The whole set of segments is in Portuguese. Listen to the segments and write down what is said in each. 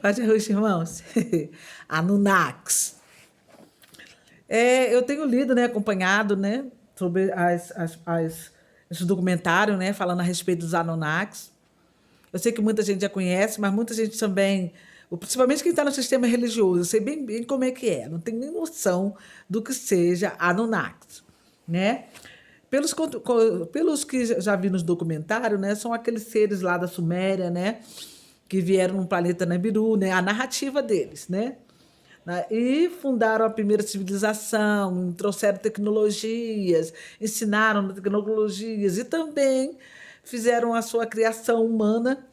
Paz e arroz, irmãos. Anunnakis. Eu tenho lido, né, acompanhado, né, sobre esse documentário, né, falando a respeito dos Anunnakis. Eu sei que muita gente já conhece, mas muita gente também, principalmente quem está no sistema religioso, eu sei bem como é que é, não tem nem noção do que seja Anunnakis, né? Pelos que já vi nos documentários, né, são aqueles seres lá da Suméria, né, que vieram num planeta Nibiru, né, a narrativa deles, né, e fundaram a primeira civilização, trouxeram tecnologias, ensinaram tecnologias e também fizeram a sua criação humana,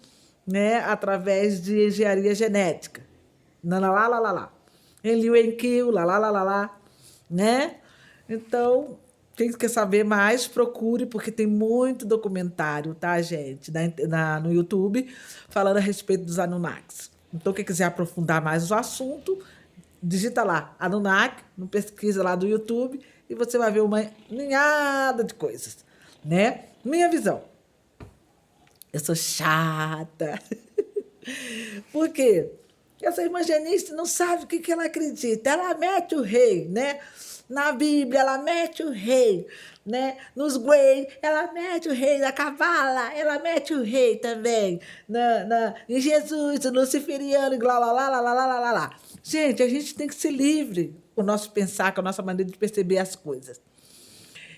né, através de engenharia genética. Lá, lá, lá, lá, lá. Em Liu Enkiu, lá, lá, lá, lá, lá, né? Então, quem quer saber mais, procure, porque tem muito documentário, tá, gente, no YouTube, falando a respeito dos Anunnakis. Então, quem quiser aprofundar mais o assunto, digita lá, Anunnaki, no pesquisa lá do YouTube, e você vai ver uma ninhada de coisas, né? Minha visão. Eu sou chata. Por quê? Essa irmã Janice não sabe o que ela acredita. Ela mete o rei, né? Na Bíblia, ela mete o rei, né? Nos Guei, ela mete o rei. Na Cabala, ela mete o rei também. Em Jesus, no Luciferiano, e lá, lá, lá, lá, lá, lá, lá, lá. Gente, a gente tem que ser livre com o nosso pensar, com a nossa maneira de perceber as coisas.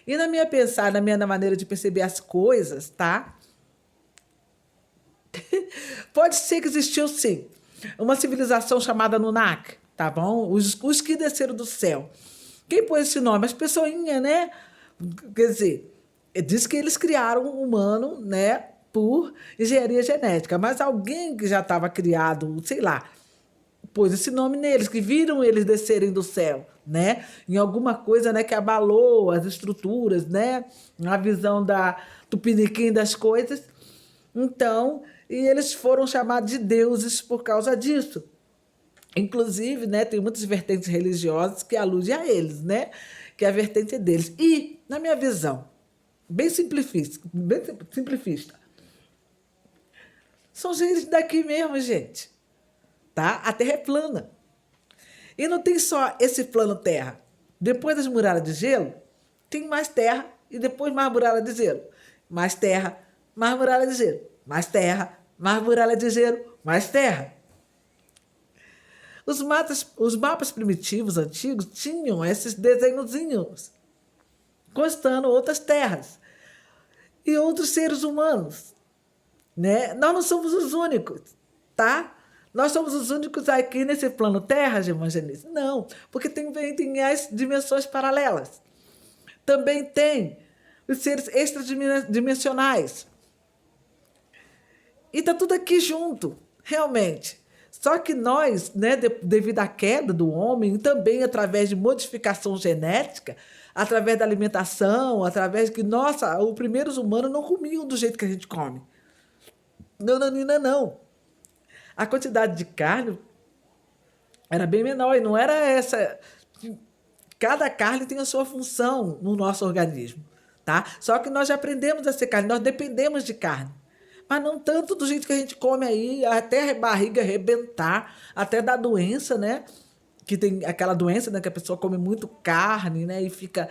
E na minha pensar, na minha maneira de perceber as coisas, tá? Pode ser que existiu, sim, uma civilização chamada Anunnaki, tá bom? Os que desceram do céu. Quem pôs esse nome? As pessoinhas, né? Quer dizer, diz que eles criaram o humano, né? Por engenharia genética. Mas alguém que já estava criado, sei lá, pôs esse nome neles, que viram eles descerem do céu, né? Em alguma coisa, né, que abalou as estruturas, né? A visão da tupiniquim das coisas. Então, e eles foram chamados de deuses por causa disso. Inclusive, né, tem muitas vertentes religiosas que aludem a eles, né? Que é a vertente deles. E, na minha visão, bem simplifista, são gente daqui mesmo, gente. Tá? A Terra é plana. E não tem só esse plano Terra. Depois das muralhas de gelo, tem mais terra e depois mais muralha de gelo. Mais terra, mais muralha de gelo. Mais terra, mais muralha de gelo, mais terra. Os mapas primitivos antigos tinham esses desenhozinhos, constando outras terras e outros seres humanos, né? Nós não somos os únicos, tá? Nós somos os únicos aqui nesse plano Terra, irmã Janice? Não, porque tem as dimensões paralelas. Também tem os seres extradimensionais. E está tudo aqui junto, realmente. Só que nós, né, devido à queda do homem, também através de modificação genética, através da alimentação, através de que, nossa, os primeiros humanos não comiam do jeito que a gente come. Não, não, não, não. A quantidade de carne era bem menor e não era essa. Cada carne tem a sua função no nosso organismo, tá? Só que nós já aprendemos a ser carne, nós dependemos de carne. Mas não tanto do jeito que a gente come aí, até a barriga arrebentar, até dar doença, né? Que tem aquela doença, né? Que a pessoa come muito carne, né? E fica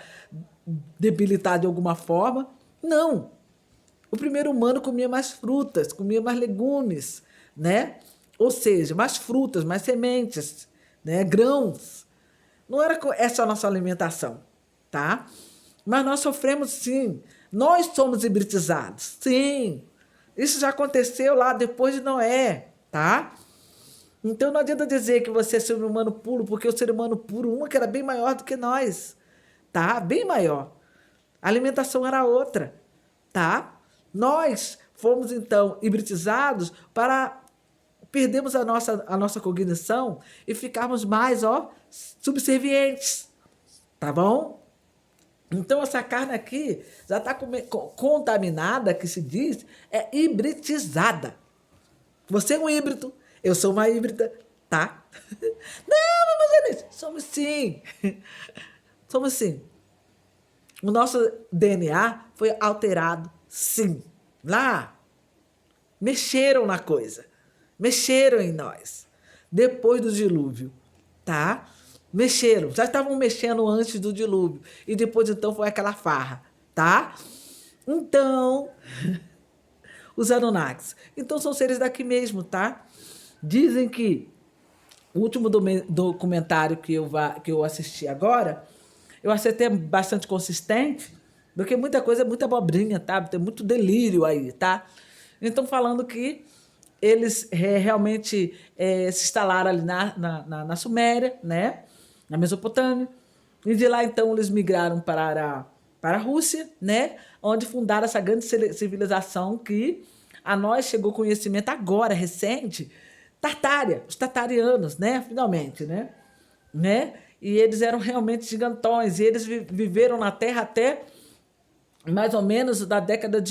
debilitada de alguma forma. Não. O primeiro humano comia mais frutas, comia mais legumes, né? Ou seja, mais frutas, mais sementes, né? Grãos. Não era essa a nossa alimentação, tá? Mas nós sofremos, sim. Nós somos hibridizados, sim. Isso já aconteceu lá depois de Noé, tá? Então não adianta dizer que você é ser humano puro, porque o ser humano puro, que era bem maior do que nós, tá? Bem maior. A alimentação era outra, tá? Nós fomos, então, hibridizados para perdermos a nossa cognição e ficarmos mais, ó, subservientes, tá bom? Então, essa carne aqui já está contaminada, que se diz, é hibridizada. Você é um híbrido, eu sou uma híbrida, tá? Não, mas somos sim. Somos sim. O nosso DNA foi alterado, sim. Lá, mexeram na coisa. mexeram em nós depois do dilúvio, tá? Mexeram, já estavam mexendo antes do dilúvio e depois então foi aquela farra, tá? Então, os Anunnakis, então são seres daqui mesmo, tá? Dizem que o último documentário que eu assisti agora, eu achei até bastante consistente, porque muita coisa é muita abobrinha, tá? Tem muito delírio aí, tá? Então, falando que eles realmente se instalaram ali na Suméria, né? Na Mesopotâmia, e de lá, então, eles migraram para a Rússia, né? Onde fundaram essa grande civilização que a nós chegou conhecimento agora, recente, Tartária, os tatarianos, né? Finalmente, né? E eles eram realmente gigantões, e eles viveram na Terra até mais ou menos da década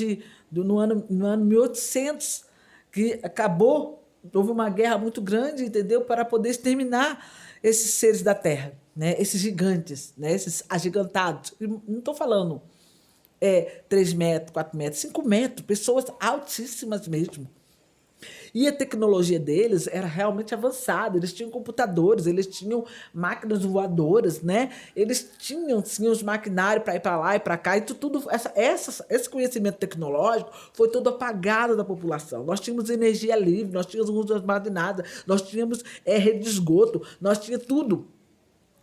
no ano 1800, que acabou, houve uma guerra muito grande, entendeu? Para poder exterminar esses seres da Terra, né? Esses gigantes, né? Esses agigantados. E não estou falando 3 metros, 4 metros, 5 metros, pessoas altíssimas mesmo. E a tecnologia deles era realmente avançada, eles tinham computadores, eles tinham máquinas voadoras, né? Eles tinham, sim, os maquinários para ir para lá e para cá, e esse conhecimento tecnológico foi todo apagado da população. Nós tínhamos energia livre, nós tínhamos luz armazenada, nós tínhamos rede de esgoto, nós tínhamos tudo.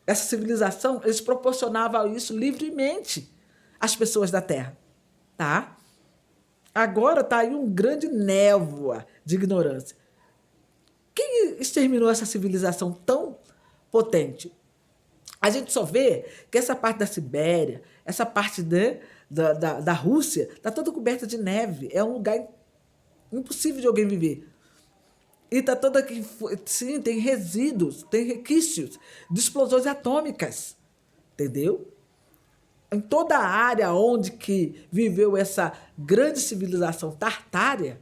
Essa civilização, eles proporcionavam isso livremente às pessoas da Terra, tá? Agora está aí um grande névoa de ignorância. Quem exterminou essa civilização tão potente? A gente só vê que essa parte da Sibéria, essa parte da Rússia, está toda coberta de neve. É um lugar impossível de alguém viver. E está toda aqui, sim, tem resíduos, tem requisitos de explosões atômicas. Entendeu? Em toda a área onde que viveu essa grande civilização tartária,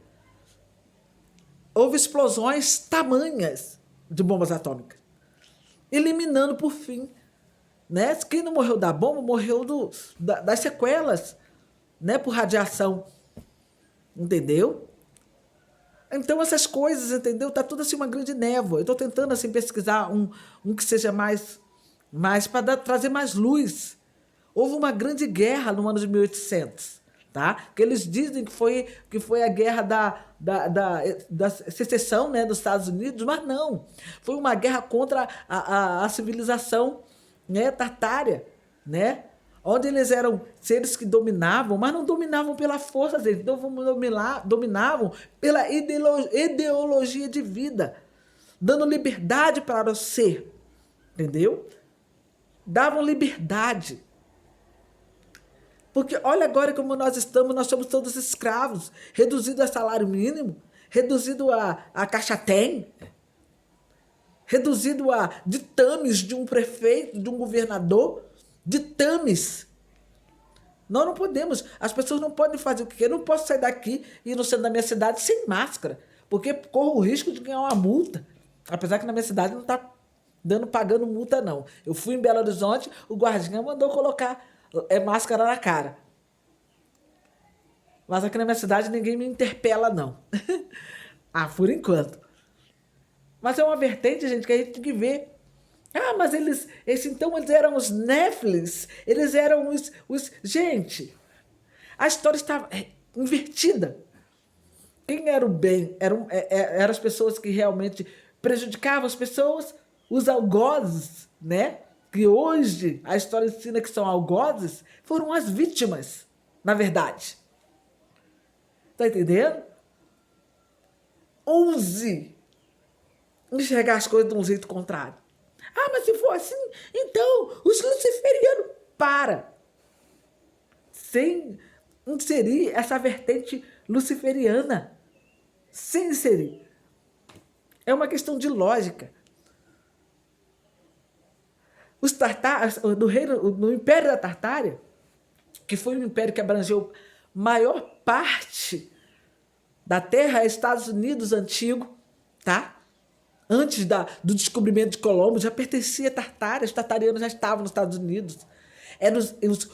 houve explosões tamanhas de bombas atômicas, eliminando por fim, né? Quem não morreu da bomba morreu das sequelas, né? Por radiação, entendeu? Então essas coisas, entendeu? Tá tudo assim uma grande névoa. Eu estou tentando assim pesquisar um que seja mais para trazer mais luz. Houve uma grande guerra no ano de 1800, tá? Que eles dizem que foi a guerra da secessão, né, dos Estados Unidos, mas não. Foi uma guerra contra a civilização, né, tartária, né? Onde eles eram seres que dominavam, mas não dominavam pela força deles, dominavam pela ideologia de vida, dando liberdade para o ser, entendeu? Davam liberdade. Porque olha agora como nós somos todos escravos, reduzido a salário mínimo, reduzido a caixa-tem, reduzido a ditames de um prefeito, de um governador, ditames. Nós não podemos, as pessoas não podem fazer o que querem. Eu não posso sair daqui e ir no centro da minha cidade sem máscara, porque corro o risco de ganhar uma multa. Apesar que na minha cidade não está pagando multa, não. Eu fui em Belo Horizonte, o guardinha mandou colocar máscara na cara. Mas aqui na minha cidade ninguém me interpela, não. Por enquanto. Mas é uma vertente, gente, que a gente tem que ver. Mas então eles eram os Néflins, eles eram os... Gente, a história estava invertida. Quem era o bem? Eram as pessoas que realmente prejudicavam as pessoas, os algozes, né? Que hoje a história ensina que são algozes, foram as vítimas, na verdade. Tá entendendo? Ouse enxergar as coisas de um jeito contrário. Mas se for assim, então os luciferianos sem inserir essa vertente luciferiana. Sem inserir. É uma questão de lógica. Os tartários, no Império da Tartária, que foi um império que abrangeu maior parte da Terra, Estados Unidos antigo, tá? Antes do descobrimento de Colombo, já pertencia a Tartária, os tartarianos já estavam nos Estados Unidos. Eram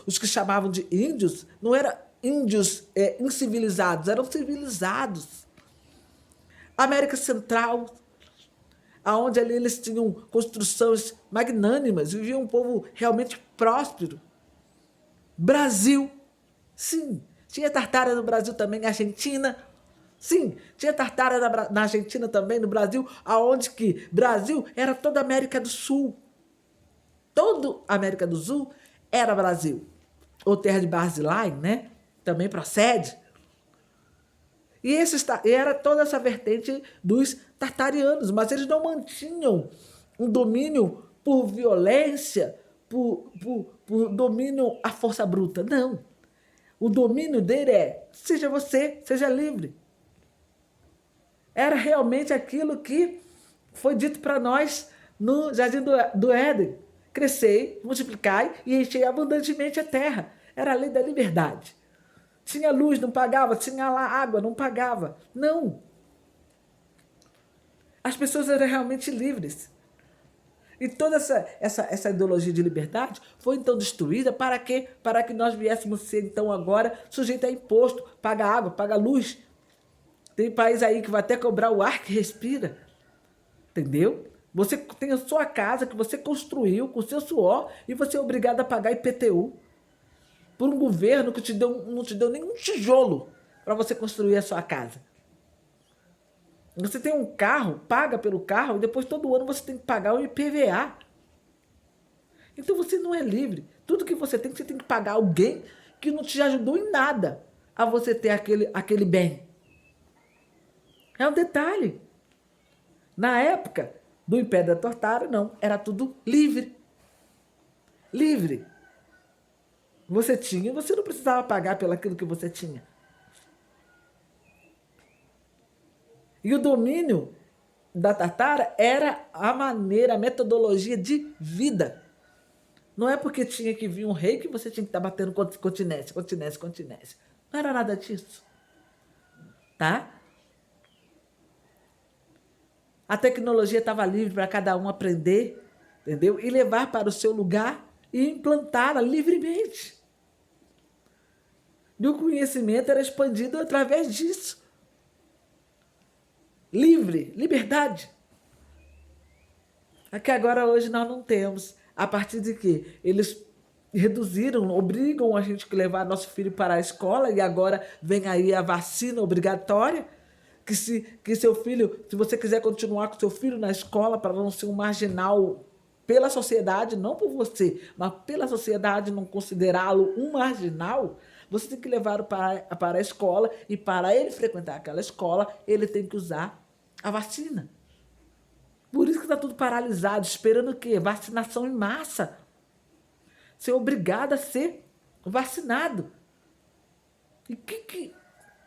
os que chamavam de índios, não eram índios incivilizados, eram civilizados. América Central, aonde ali eles tinham construções magnânimas, viviam um povo realmente próspero. Brasil, sim, tinha Tartária no Brasil também, Argentina, sim, tinha Tartária na Argentina também, no Brasil, aonde que Brasil era toda a América do Sul. Toda a América do Sul era Brasil. Ou Terra de Barzilai, né? Também procede. E era toda essa vertente dos tartarianos, mas eles não mantinham um domínio por violência, por domínio à força bruta. Não. O domínio dele é: seja você, seja livre. Era realmente aquilo que foi dito para nós no Jardim do Éden: crescei, multiplicai e enchei abundantemente a terra. Era a lei da liberdade. Tinha luz, não pagava. Tinha lá água, não pagava. Não. As pessoas eram realmente livres. E toda essa ideologia de liberdade foi então destruída para quê? Para que nós viéssemos ser então agora sujeitos a imposto, paga água, paga luz. Tem país aí que vai até cobrar o ar que respira. Entendeu? Você tem a sua casa que você construiu com o seu suor e você é obrigado a pagar IPTU por um governo que não te deu nenhum tijolo para você construir a sua casa. Você tem um carro, paga pelo carro e depois todo ano você tem que pagar o IPVA. Então você não é livre. Tudo que você tem que pagar alguém que não te ajudou em nada a você ter aquele bem. É um detalhe. Na época do Império da Tartária, não, era tudo livre. Livre. Você tinha, você não precisava pagar pelo aquilo que você tinha. E o domínio da Tartária era a maneira, a metodologia de vida. Não é porque tinha que vir um rei que você tinha que estar batendo continência. Não era nada disso. Tá? A tecnologia estava livre para cada um aprender, entendeu? E levar para o seu lugar e implantá-la livremente. E o conhecimento era expandido através disso. Livre, liberdade. Aqui agora hoje nós não temos. A partir de que eles reduziram, obrigam a gente a levar nosso filho para a escola e agora vem aí a vacina obrigatória, que seu filho, se você quiser continuar com seu filho na escola para não ser um marginal pela sociedade, não por você, mas pela sociedade não considerá-lo um marginal, você tem que levar para a escola e para ele frequentar aquela escola, ele tem que usar a vacina. Por isso que está tudo paralisado, esperando o quê? Vacinação em massa. Ser obrigado a ser vacinado. E o que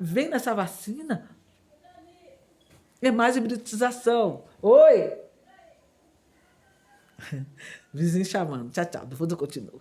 vem nessa vacina? É mais hibridização. Oi! Vizinho chamando. Tchau, tchau. Depois eu continuo.